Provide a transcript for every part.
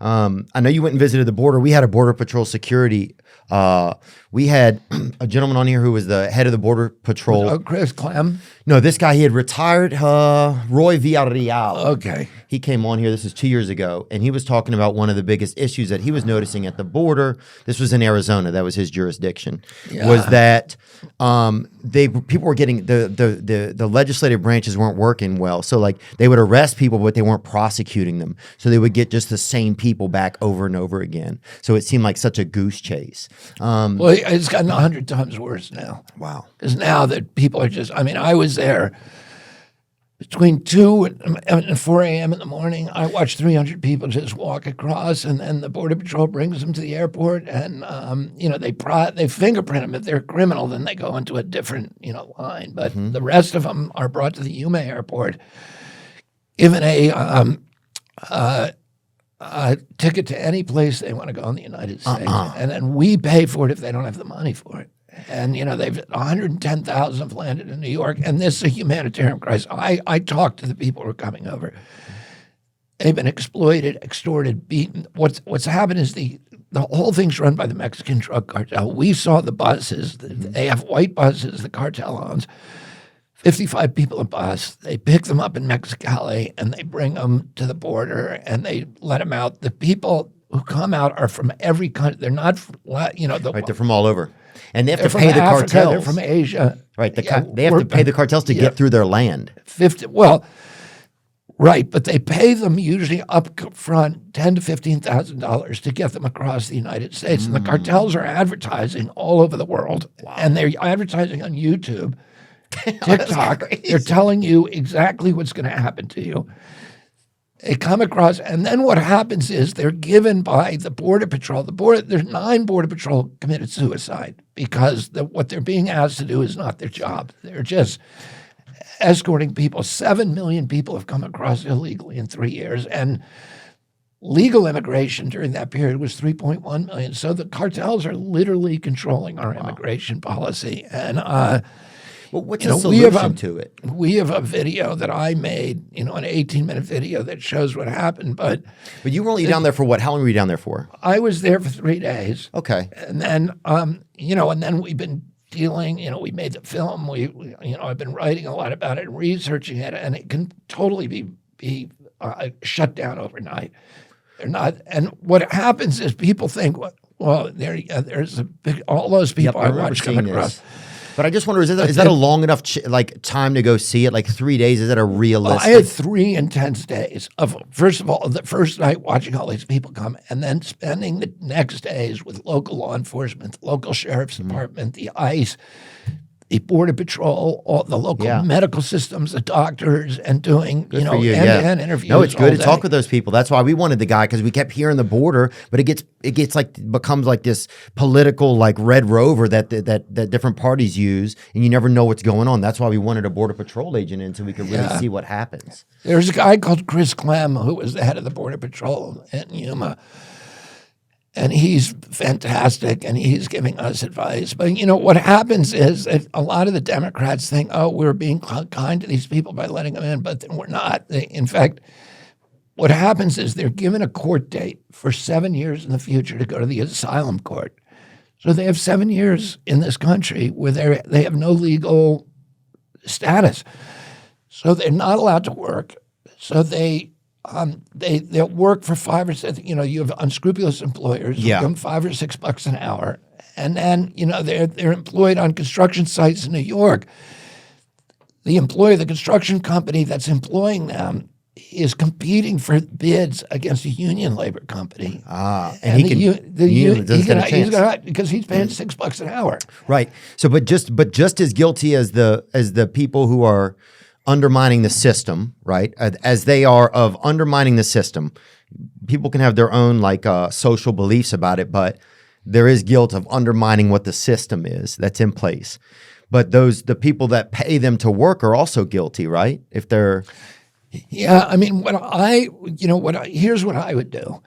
I know you went and visited the border. We had a Border Patrol security. We had a gentleman on here who was the head of the Border Patrol. Oh, Chris Clem? No, this guy, he had retired. Roy Villarreal. Okay. He came on here. This is 2 years ago, and he was talking about one of the biggest issues that he was noticing at the border. This was in Arizona. That was his jurisdiction. Yeah. Was that people were getting the legislative branches weren't working well. So like they would arrest people, but they weren't prosecuting them. So they would get just the same people back over and over again. So it seemed like such a goose chase. Well, it's gotten 100 times worse now. Wow. Because now that people are just, I mean, I was there between 2 and 4 a.m. in the morning. I watched 300 people just walk across, and then the Border Patrol brings them to the airport, and they fingerprint them. If they're a criminal, then they go into a different line. But the rest of them are brought to the Yuma airport, given a ticket to any place they want to go in the United States, and then we pay for it if they don't have the money for it. And, they've 110,000 have landed in New York, and this is a humanitarian crisis. I talked to the people who are coming over. They've been exploited, extorted, beaten. What's happened is the whole thing's run by the Mexican drug cartel. We saw the buses. They have white buses the cartel owns. 55 people a bus. They pick them up in Mexicali, and they bring them to the border, and they let them out. The people who come out are from every country. They're not, right, they're from all over. And they have to pay the Africa, cartels. They're from Asia. Right. They have to pay the cartels to get through their land. Right, but they pay them usually up front $10,000 to $15,000 to get them across the United States. And the cartels are advertising all over the world. Wow. And they're advertising on YouTube, TikTok. They're telling you exactly what's going to happen to you. They come across, and then what happens is they're given by the Border Patrol. There's 9 Border Patrol committed suicide because what they're being asked to do is not their job. They're just escorting people. 7 million people have come across illegally in 3 years, and legal immigration during that period was 3.1 million. So the cartels are literally controlling our immigration policy. And well, what's the solution to it? We have a video that I made, an 18-minute video that shows what happened. But you were only down there for what? How long were you down there for? I was there for 3 days. Okay. And then, and then we've been dealing. We made the film. I've been writing a lot about it and researching it, and it can totally be shut down overnight. They're not. And what happens is people think, well, there's all those people I watched coming across. But I just wonder, is that a long enough time to go see it? Like 3 days? Is that a realistic? Well, I had 3 intense days of, first of all, the first night watching all these people come, and then spending the next days with local law enforcement, the local sheriff's department, the ICE, the Border Patrol, all the local medical systems, the doctors, and doing end-to-end interviews. No, it's good to talk with those people. That's why we wanted the guy, because we kept hearing the border, but it becomes like this political like Red Rover that different parties use, and you never know what's going on. That's why we wanted a Border Patrol agent in, so we could really see what happens. There's a guy called Chris Clem who was the head of the Border Patrol in Yuma. And he's fantastic, and he's giving us advice. But, what happens is that a lot of the Democrats think, oh, we're being kind to these people by letting them in, but we're not. In fact, what happens is they're given a court date for 7 years in the future to go to the asylum court. So they have 7 years in this country where they have no legal status. So they're not allowed to work. So they'll work for 5 or 6. You have unscrupulous employers who give them $5 or $6 an hour, and then they're employed on construction sites in New York. The construction company that's employing them is competing for bids against a union labor company. And because he's paying $6 an hour. Right. So, but just as guilty as the people who are undermining the system, right? As they are of undermining the system, people can have their own social beliefs about it, but there is guilt of undermining what the system is that's in place. But the people that pay them to work are also guilty, right? If they're I mean, here's what I would do.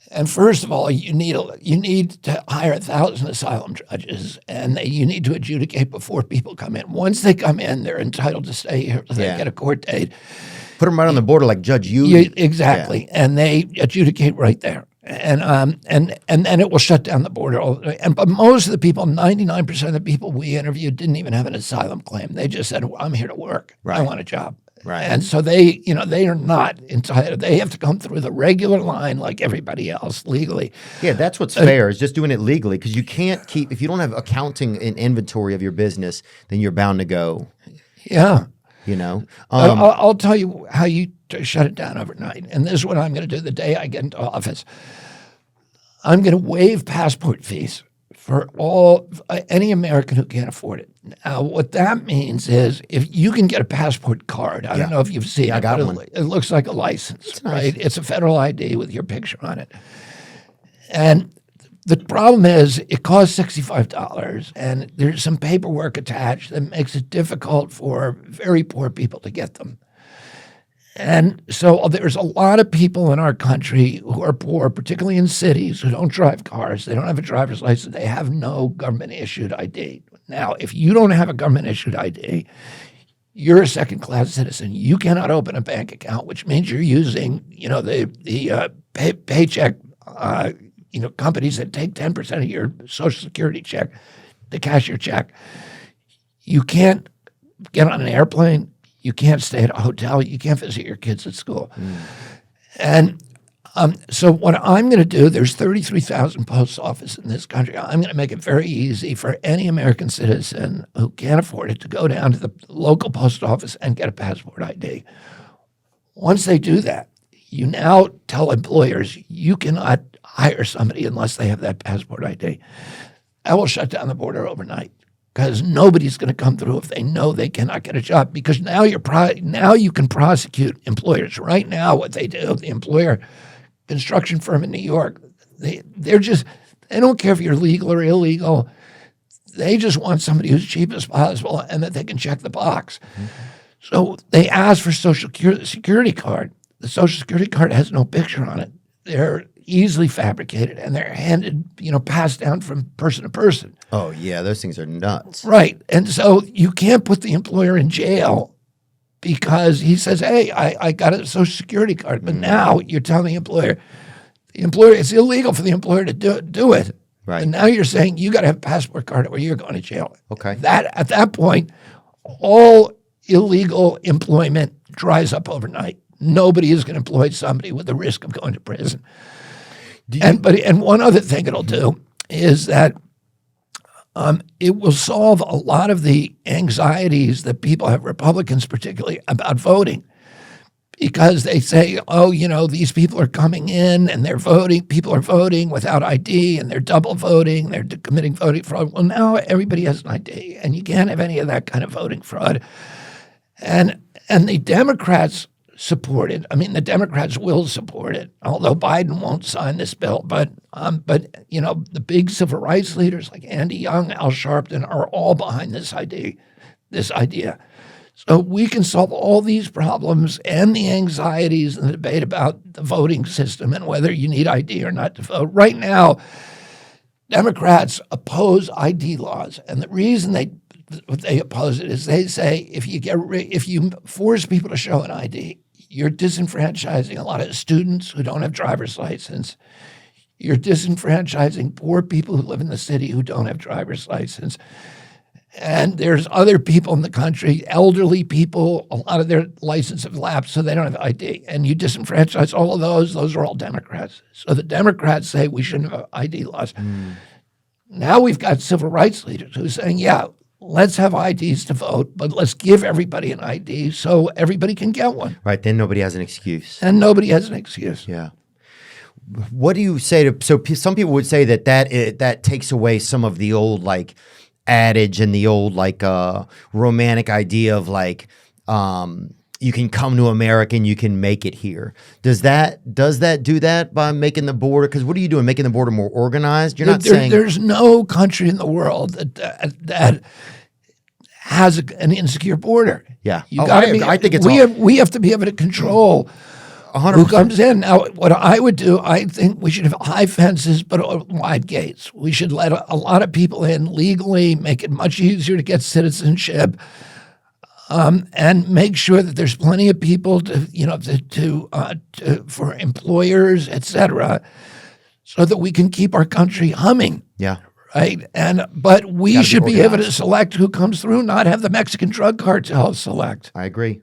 And first of all, you need to hire 1,000 asylum judges, and you need to adjudicate before people come in. Once they come in, they're entitled to stay here until they get a court date. Put them right on the border, like Judge Yu. Exactly, and they adjudicate right there. And then it will shut down the border. But most of the people, 99% of the people we interviewed didn't even have an asylum claim. They just said, well, I'm here to work. Right. I want a job. Right. And so they are not entitled. They have to come through the regular line like everybody else legally. Yeah, that's what's fair, is just doing it legally, because you can't keep, if you don't have accounting and inventory of your business, then you're bound to go. Yeah. I'll tell you how you shut it down overnight. And this is what I'm going to do the day I get into office. I'm going to waive passport fees for any American who can't afford it. Now, what that means is if you can get a passport card, I don't know if you've seen it. I got one. It looks like a license, right? Nice. It's a federal ID with your picture on it. And the problem is it costs $65, and there's some paperwork attached that makes it difficult for very poor people to get them. And so there's a lot of people in our country who are poor, particularly in cities, who don't drive cars. They don't have a driver's license. They have no government-issued ID. Now, if you don't have a government-issued ID, you're a second-class citizen. You cannot open a bank account, which means you're using, the paycheck, companies that take 10% of your Social Security check to cash your check. You can't get on an airplane. You can't stay at a hotel. You can't visit your kids at school. And so what I'm going to do, there's 33,000 post offices in this country. I'm going to make it very easy for any American citizen who can't afford it to go down to the local post office and get a passport ID. Once they do that, you now tell employers you cannot hire somebody unless they have that passport ID. That will shut down the border overnight, because nobody's going to come through if they know they cannot get a job. Because now you can prosecute employers. Right now, what they do, the employer, construction firm in New York, they don't care if you're legal or illegal. They just want somebody who's cheap as possible and that they can check the box. So they ask for Social Security card. The Social Security card has no picture on it. They're easily fabricated, and they're passed down from person to person. Oh, yeah, those things are nuts. Right. And so you can't put the employer in jail because he says, hey, I got a Social Security card. But now you're telling the employer, it's illegal for the employer to do it. Right. And now you're saying you got to have a passport card or you're going to jail. Okay. At that point, all illegal employment dries up overnight. Nobody is going to employ somebody with the risk of going to prison. And one other thing it'll do is that it will solve a lot of the anxieties that people have, Republicans particularly, about voting. Because they say, these people are coming in and they're voting. People are voting without ID and they're double voting. They're committing voting fraud. Well, now everybody has an ID, and you can't have any of that kind of voting fraud. And the Democrats support it. I mean, the Democrats will support it, although Biden won't sign this bill. But the big civil rights leaders like Andy Young, Al Sharpton are all behind this idea. So we can solve all these problems and the anxieties and the debate about the voting system and whether you need ID or not to vote. Right now, Democrats oppose ID laws, and the reason they oppose it is they say if you force people to show an ID, you're disenfranchising a lot of students who don't have driver's license. You're disenfranchising poor people who live in the city who don't have driver's license. And there's other people in the country, elderly people, a lot of their license have lapsed, so they don't have ID. And you disenfranchise all of those. Those are all Democrats. So the Democrats say we shouldn't have ID laws. Now we've got civil rights leaders who are saying, let's have IDs to vote, but let's give everybody an ID so everybody can get one. Right, then nobody has an excuse. And nobody has an excuse. Yeah. What do you say to, so some people would say that takes away some of the old adage and the old romantic idea of you can come to America and you can make it here. Does that do that by making the border? Because what are you doing, making the border more organized? You're not saying there's no country in the world that has an insecure border. Yeah, I think we have to be able to control 100%. who comes in. Now, what I would do, I think we should have high fences but wide gates. We should let a lot of people in legally, make it much easier to get citizenship. and make sure that there's plenty of people for employers, et cetera, so that we can keep our country humming. Yeah. Right. But we Gotta be should be able to organized. select who comes through, not have the Mexican drug cartel select. I agree.